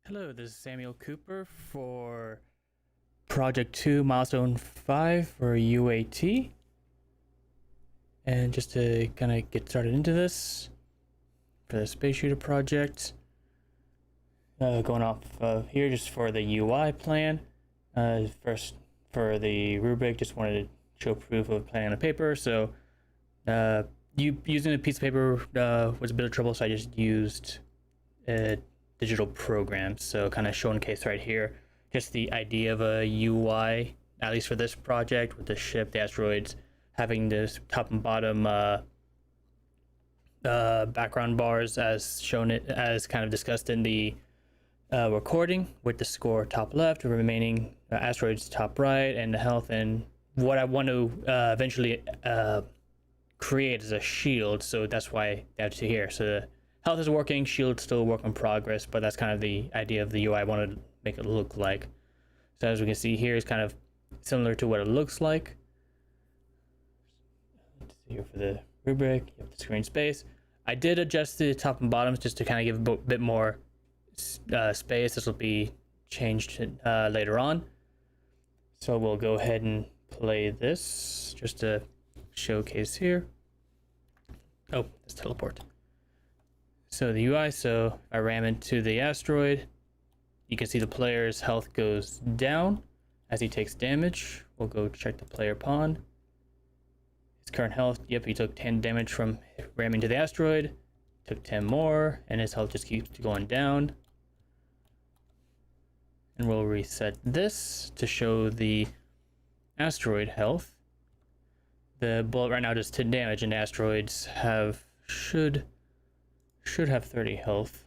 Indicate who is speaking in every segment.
Speaker 1: Hello, this is Samuel Cooper for Project 2, Milestone 5 for UAT. And just to kind of get started into this, for the Space Shooter project, going off of here just for the UI plan. First, for the rubric, just wanted to show proof of plan on a paper. So, using a piece of paper was a bit of trouble, so I just used digital programs. So kind of showing case right here, just the idea of a UI, at least for this project, with the ship, the asteroids, having this top and bottom background bars as shown, it as kind of discussed in the recording, with the score top left, the remaining asteroids top right, and the health. And what I want to eventually create is a shield, so that's why that's here. So the health is working, shield still a work in progress, but that's kind of the idea of the UI I wanted to make it look like. So as we can see here, it's kind of similar to what it looks like. Let's see here for the rubric, you have the screen space. I did adjust the top and bottoms just to kind of give a bit more space. This will be changed later on. So we'll go ahead and play this just to showcase here. Oh, let's teleport. So the UI, so I ram into the asteroid. You can see the player's health goes down as he takes damage. We'll go check the player pawn. His current health, yep, he took 10 damage from ramming to the asteroid. Took 10 more, and his health just keeps going down. And we'll reset this to show the asteroid health. The bullet right now does 10 damage, and the asteroids should have 30 health.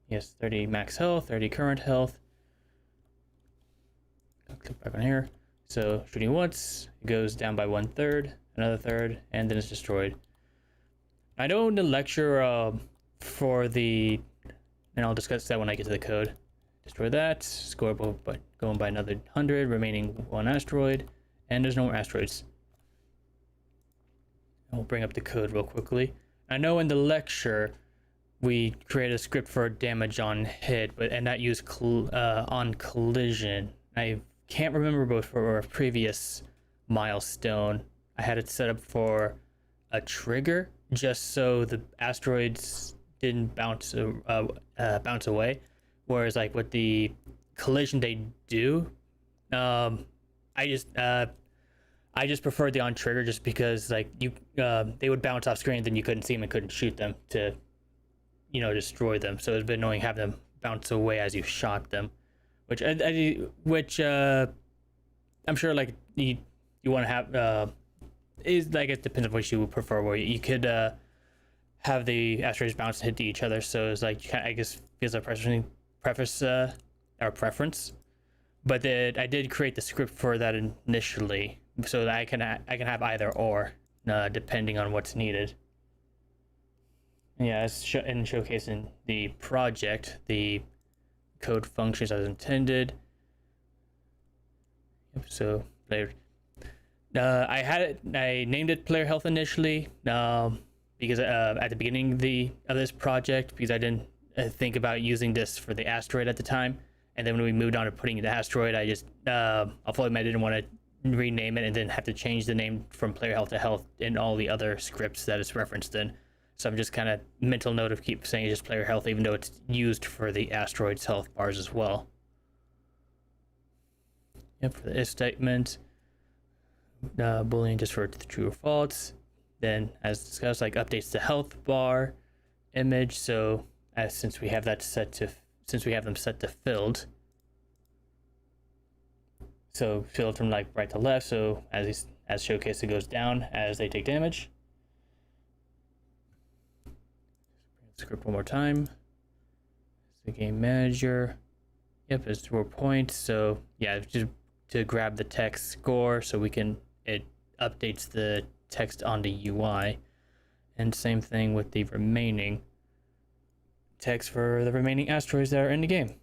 Speaker 1: Yes, 30 max health, 30 current health. I'll click back on here. So shooting once, it goes down by 1/3, another third, and then it's destroyed. I know in the lecture for the, and I'll discuss that when I get to the code. Destroy that, score by going by another 100, remaining one asteroid, and there's no more asteroids. I'll bring up the code real quickly. I know in the lecture we created a script for damage on hit, and that used on collision. I can't remember, but for a previous milestone, I had it set up for a trigger just so the asteroids didn't bounce away. Whereas like with the collision they do, I just preferred the on trigger just because like they would bounce off screen, then you couldn't see them and couldn't shoot them to, destroy them. So it's been annoying having them bounce away as you shot them, which I'm sure like you want to have is like, it depends on what you would prefer. Where you could have the asteroids bounce and hit each other. So it's like, I guess feels like preference. But I did create the script for that initially, so that I can have either or, depending on what's needed. Yeah, as showcasing the project, the code functions as intended. So player, I named it player health initially, because at the beginning of this project, because I didn't think about using this for the asteroid at the time. And then when we moved on to putting the asteroid, I just, I didn't want to rename it and then have to change the name from player health to health in all the other scripts that it's referenced in. So I'm just kind of mental note of keep saying it's just player health, even though it's used for the asteroid's health bars as well. Yep, for the if statement, Boolean just for the true or false. Then, as discussed, like updates the health bar image. So since we have them set to filled, so filled from like right to left. So as showcased, it goes down as they take damage. Script one more time. It's the game manager. Yep, it's 4 points. So yeah, just to grab the text score, so it updates the text on the UI, and same thing with the remaining text for the remaining asteroids that are in the game.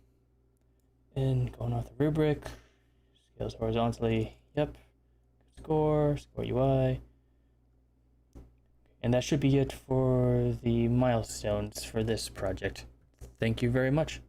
Speaker 1: And going off the rubric, scales horizontally, yep, score UI. And that should be it for the milestones for this project. Thank you very much.